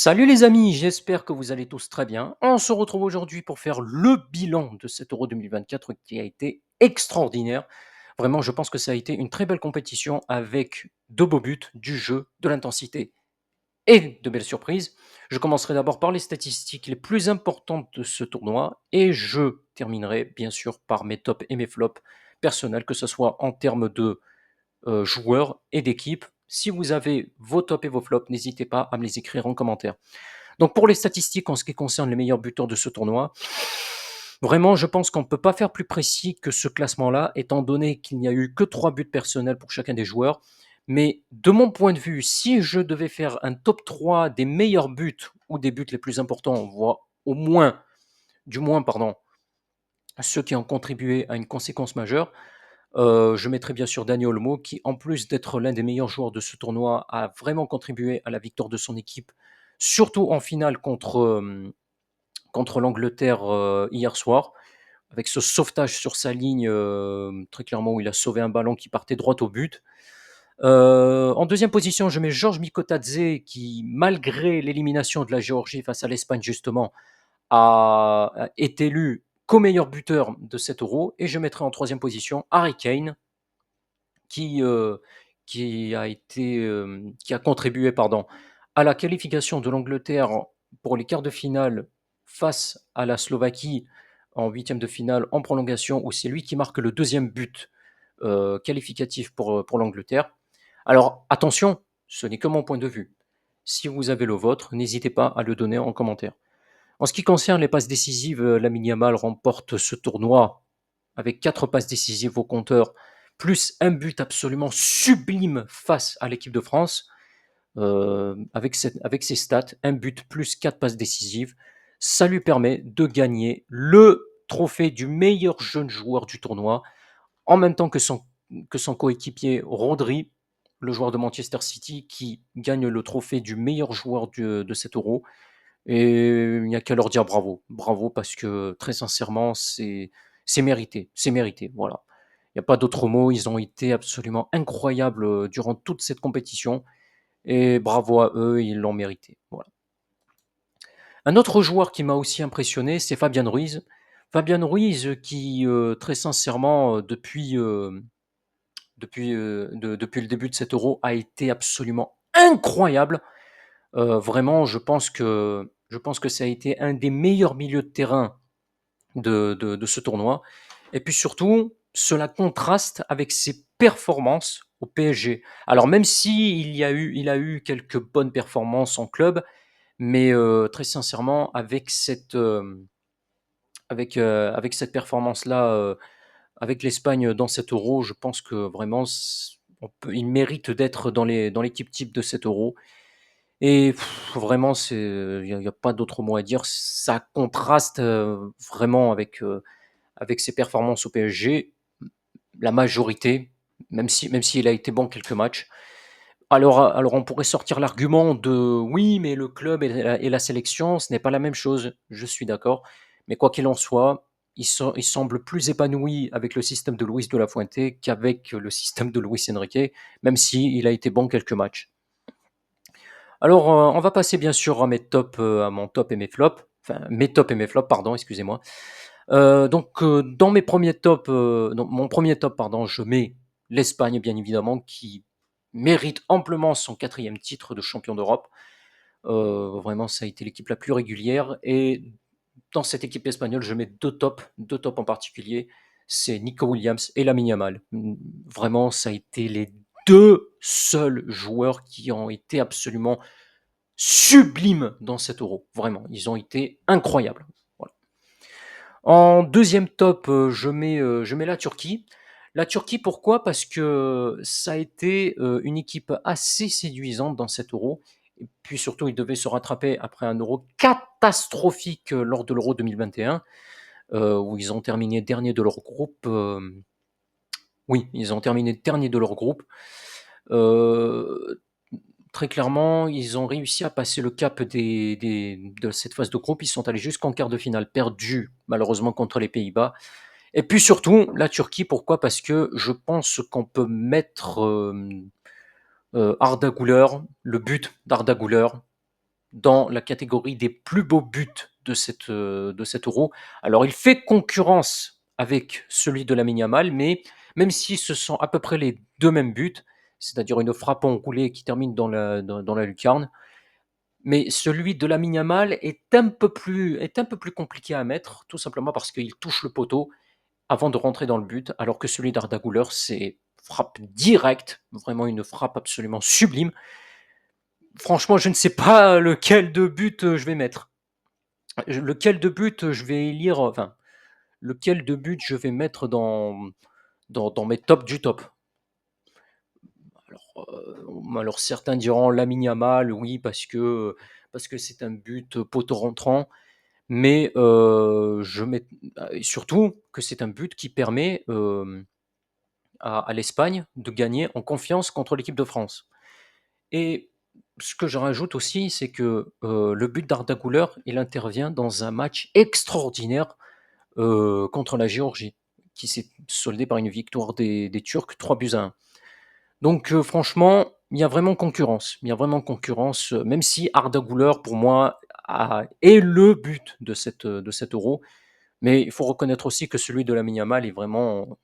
Salut les amis, j'espère que vous allez tous très bien. On se retrouve aujourd'hui pour faire le bilan de cet Euro 2024 qui a été extraordinaire. Vraiment, je pense que ça a été une très belle compétition avec de beaux buts, du jeu, de l'intensité et de belles surprises. Je commencerai d'abord par les statistiques les plus importantes de ce tournoi et je terminerai bien sûr par mes tops et mes flops personnels, que ce soit en termes de joueurs et d'équipes. Si vous avez vos tops et vos flops, n'hésitez pas à me les écrire en commentaire. Donc pour les statistiques en ce qui concerne les meilleurs buteurs de ce tournoi, vraiment je pense qu'on ne peut pas faire plus précis que ce classement-là, étant donné qu'il n'y a eu que 3 buts personnels pour chacun des joueurs. Mais de mon point de vue, si je devais faire un top 3 des meilleurs buts ou des buts les plus importants, voire au moins, du moins, pardon, ceux qui ont contribué à une conséquence majeure, je mettrais bien sûr Dani Olmo, qui en plus d'être l'un des meilleurs joueurs de ce tournoi, a vraiment contribué à la victoire de son équipe, surtout en finale contre l'Angleterre hier soir, avec ce sauvetage sur sa ligne, très clairement, où il a sauvé un ballon qui partait droit au but. En deuxième position, je mets Georges Mikotadze, qui, malgré l'élimination de la Géorgie face à l'Espagne, justement, est élu co-meilleur buteur de cet Euro. Et je mettrai en troisième position Harry Kane, qui, euh, qui a contribué, pardon, à la qualification de l'Angleterre pour les quarts de finale face à la Slovaquie en huitième de finale en prolongation, où c'est lui qui marque le deuxième but qualificatif pour l'Angleterre. Alors attention, ce n'est que mon point de vue. Si vous avez le vôtre, n'hésitez pas à le donner en commentaire. En ce qui concerne les passes décisives, Lamine Yamal remporte ce tournoi avec 4 passes décisives au compteur, plus un but absolument sublime face à l'équipe de France. Avec ses stats, un but plus 4 passes décisives, ça lui permet de gagner le trophée du meilleur jeune joueur du tournoi, en même temps que son coéquipier Rodri, le joueur de Manchester City, qui gagne le trophée du meilleur joueur de cet Euro. Et il n'y a qu'à leur dire bravo. Bravo parce que très sincèrement, c'est mérité. C'est mérité. Voilà. Il n'y a pas d'autre mot. Ils ont été absolument incroyables durant toute cette compétition. Et bravo à eux, ils l'ont mérité. Voilà. Un autre joueur qui m'a aussi impressionné, c'est Fabian Ruiz. Fabian Ruiz qui, très sincèrement, depuis le début de cet euro, a été absolument incroyable. Vraiment, je pense que ça a été un des meilleurs milieux de terrain de ce tournoi. Et puis surtout, cela contraste avec ses performances au PSG. Alors même si il a eu quelques bonnes performances en club, mais très sincèrement, avec cette performance-là, avec l'Espagne dans cet euro, je pense que vraiment, il mérite d'être dans l'équipe type de cet euro. Et vraiment, il y a pas d'autre mot à dire. Ça contraste vraiment avec ses performances au PSG, la majorité, même s'il a été bon quelques matchs. Alors on pourrait sortir l'argument de oui, mais le club et la sélection, ce n'est pas la même chose. Je suis d'accord. Mais quoi qu'il en soit, il semble plus épanoui avec le système de Luis de la Fuente qu'avec le système de Luis Enrique, même s'il a été bon quelques matchs. Alors, on va passer bien sûr à mon top et mes flops. Enfin, mes tops et mes flops, pardon, excusez-moi. Dans mon premier top, pardon, je mets l'Espagne, bien évidemment, qui mérite amplement son quatrième titre de champion d'Europe. Vraiment, ça a été l'équipe la plus régulière. Et dans cette équipe espagnole, je mets deux tops en particulier. C'est Nico Williams et Lamine Yamal. Vraiment, ça a été les deux seuls joueurs qui ont été absolument sublimes dans cet euro. Vraiment, ils ont été incroyables. Voilà. En deuxième top, je mets la Turquie. La Turquie, pourquoi? Parce que ça a été une équipe assez séduisante dans cet euro. Et puis surtout, ils devaient se rattraper après un euro catastrophique lors de l'euro 2021, où ils ont terminé dernier de leur groupe. Oui, ils ont terminé dernier de leur groupe. Euh, Très clairement, ils ont réussi à passer le cap de cette phase de groupe. Ils sont allés jusqu'en quart de finale, perdu malheureusement contre les Pays-Bas. Et puis surtout, la Turquie, pourquoi? Parce que je pense qu'on peut mettre Arda Güler, le but d'Arda Güler, dans la catégorie des plus beaux buts de cet Euro. Alors, il fait concurrence avec celui de Lamine Yamal, mais même si ce sont à peu près les deux mêmes buts, c'est-à-dire une frappe enroulée qui termine dans la lucarne, mais celui de Lamine Yamal est un peu plus compliqué à mettre, tout simplement parce qu'il touche le poteau avant de rentrer dans le but, alors que celui d'Arda Güler, c'est frappe directe, vraiment une frappe absolument sublime. Franchement, je ne sais pas lequel de but je vais mettre. Lequel de but je vais élire, enfin, lequel de but je vais mettre dans mes tops du top. Alors certains diront Lamine Yamal, oui, parce que c'est un but poteau rentrant, mais surtout que c'est un but qui permet à l'Espagne de gagner en confiance contre l'équipe de France. Et ce que je rajoute aussi, c'est que le but d'Arda Güler, il intervient dans un match extraordinaire contre la Géorgie, qui s'est soldé par une victoire des Turcs 3 buts à 1. Donc franchement, il y a vraiment concurrence. Il y a vraiment concurrence, même si Arda Güler, pour moi, est le but de cet Euro. Mais il faut reconnaître aussi que celui de Lamine Yamal est vraiment,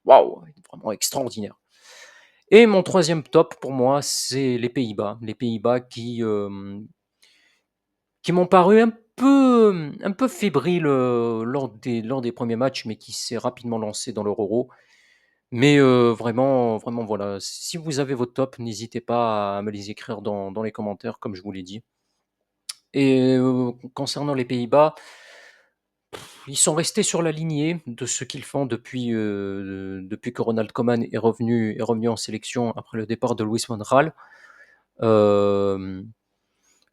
waouh, vraiment extraordinaire. Et mon troisième top pour moi, c'est les Pays-Bas. Les Pays-Bas qui m'ont paru un peu fébriles lors des premiers matchs, mais qui s'est rapidement lancé dans leur Euro. Mais vraiment, vraiment, voilà. Si vous avez vos tops, n'hésitez pas à me les écrire dans les commentaires, comme je vous l'ai dit. Et concernant les Pays-Bas, ils sont restés sur la lignée de ce qu'ils font depuis que Ronald Koeman est revenu en sélection après le départ de Louis van Gaal. Euh,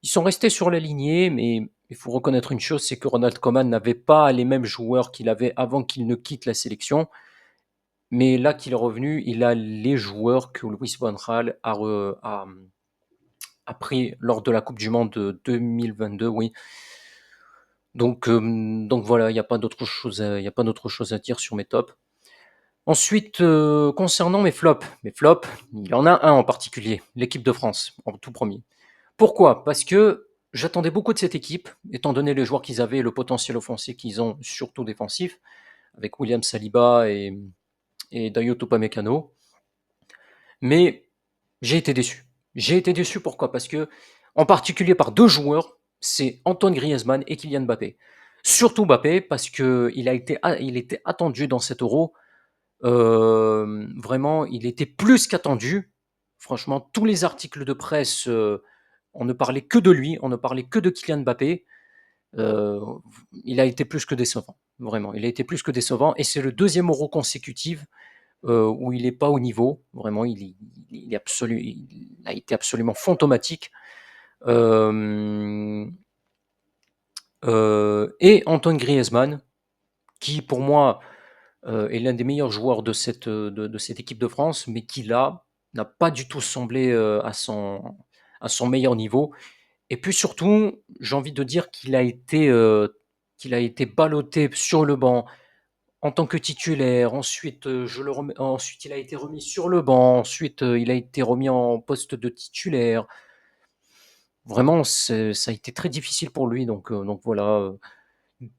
Ils sont restés sur la lignée, mais il faut reconnaître une chose, c'est que Ronald Koeman n'avait pas les mêmes joueurs qu'il avait avant qu'il ne quitte la sélection. Mais là qu'il est revenu, il a les joueurs que Louis van Gaal a pris lors de la Coupe du Monde de 2022, oui. Donc voilà, il n'y a pas d'autre chose, il y a pas d'autre chose à dire sur mes tops. Ensuite, concernant mes flops, il y en a un en particulier, l'équipe de France, en tout premier. Pourquoi? Parce que j'attendais beaucoup de cette équipe, étant donné les joueurs qu'ils avaient et le potentiel offensif qu'ils ont, surtout défensif, avec William Saliba et Dayot Upamecano. Mais j'ai été déçu. J'ai été déçu pourquoi? Parce que, en particulier par deux joueurs, c'est Antoine Griezmann et Kylian Mbappé. Surtout Mbappé, parce que il était attendu dans cet Euro. Vraiment, il était plus qu'attendu. Franchement, tous les articles de presse, on ne parlait que de lui, on ne parlait que de Kylian Mbappé. Euh, il a été plus que décevant. Vraiment, il a été plus que décevant. Et c'est le deuxième Euro consécutif où il n'est pas au niveau. Vraiment, il a été absolument fantomatique. Euh, et Antoine Griezmann, qui pour moi est l'un des meilleurs joueurs de cette équipe de France, mais qui là n'a pas du tout semblé à son meilleur niveau. Et puis surtout, j'ai envie de dire qu'il a été ballotté sur le banc en tant que titulaire. Ensuite, ensuite, il a été remis sur le banc. Ensuite, il a été remis en poste de titulaire. Vraiment, ça a été très difficile pour lui. Donc voilà,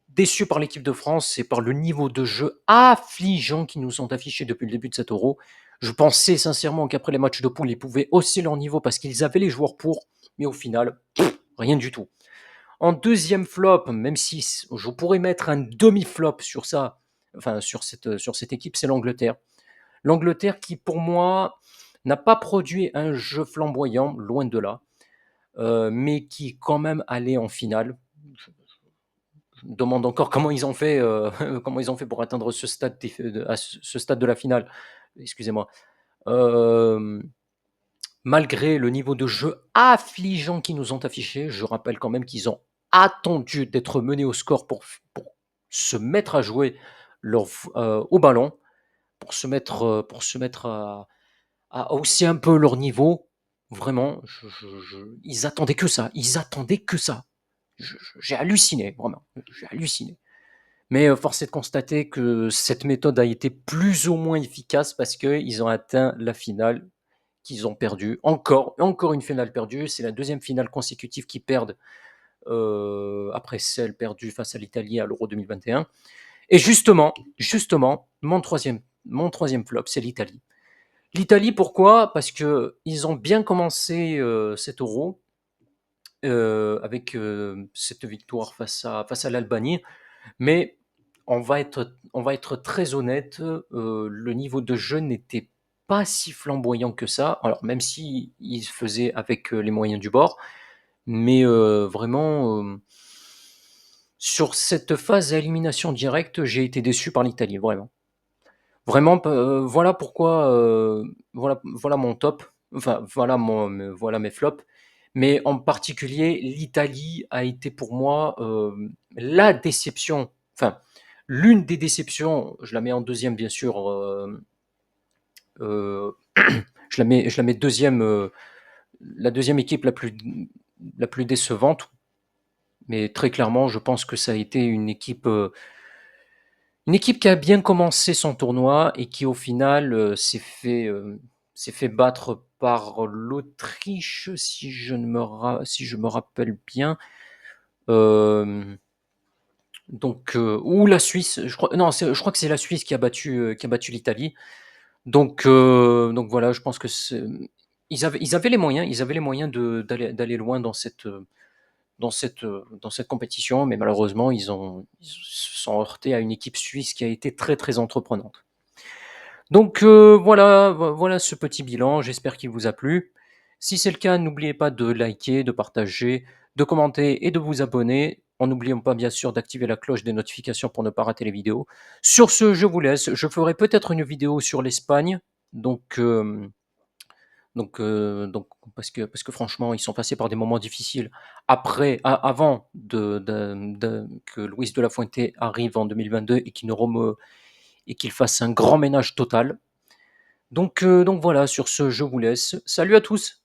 déçu par l'équipe de France et par le niveau de jeu affligeant qu'ils nous ont affiché depuis le début de cet Euro. Je pensais sincèrement qu'après les matchs de poule, ils pouvaient hausser leur niveau parce qu'ils avaient les joueurs pour, mais au final, rien du tout. En deuxième flop, même si je pourrais mettre un demi-flop sur ça, enfin sur cette équipe, c'est l'Angleterre. L'Angleterre qui, pour moi, n'a pas produit un jeu flamboyant, loin de là, mais qui quand même allait en finale. Je me demande encore comment ils ont fait, comment ils ont fait pour atteindre ce stade de la finale. Excusez-moi. Euh, Malgré le niveau de jeu affligeant qu'ils nous ont affiché, je rappelle quand même qu'ils ont attendu d'être menés au score pour se mettre à jouer au ballon, pour se mettre à hausser un peu leur niveau. Vraiment, ils attendaient que ça. Ils attendaient que ça. J'ai halluciné, vraiment. J'ai halluciné. Mais force est de constater que cette méthode a été plus ou moins efficace parce qu'ils ont atteint la finale qu'ils ont perdu. Encore une finale perdue. C'est la deuxième finale consécutive qu'ils perdent après celle perdue face à l'Italie à l'Euro 2021. Et justement, mon troisième flop, c'est l'Italie. L'Italie, pourquoi? Parce que ils ont bien commencé cet Euro avec cette victoire face à l'Albanie, mais on va être très honnête, le niveau de jeu n'était pas si flamboyant que ça. Alors même si ils faisaient avec les moyens du bord, mais vraiment, sur cette phase à élimination directe, j'ai été déçu par l'Italie, vraiment. Vraiment, voilà pourquoi, voilà mon top, enfin voilà mes flops, mais en particulier l'Italie a été pour moi, la déception, enfin l'une des déceptions. Je la mets en deuxième bien sûr, heu, je la mets deuxième, la deuxième équipe la plus décevante, mais très clairement je pense que ça a été une équipe qui a bien commencé son tournoi et qui au final, s'est fait battre par l'Autriche si je me rappelle bien, hem, donc ou la Suisse, je crois non, je crois que c'est la Suisse qui a battu l'Italie. Donc voilà, je pense que ils avaient les moyens d'aller loin dans cette compétition, mais malheureusement ils se sont heurtés à une équipe suisse qui a été très, très entreprenante. Donc voilà ce petit bilan, j'espère qu'il vous a plu. Si c'est le cas, n'oubliez pas de liker, de partager, de commenter et de vous abonner, en n'oubliant pas bien sûr d'activer la cloche des notifications pour ne pas rater les vidéos. Sur ce, je vous laisse, je ferai peut-être une vidéo sur l'Espagne, donc parce que franchement, ils sont passés par des moments difficiles avant que Luis de la Fuente arrive en 2022 et qu'il fasse un grand ménage total. Donc voilà, sur ce, je vous laisse. Salut à tous!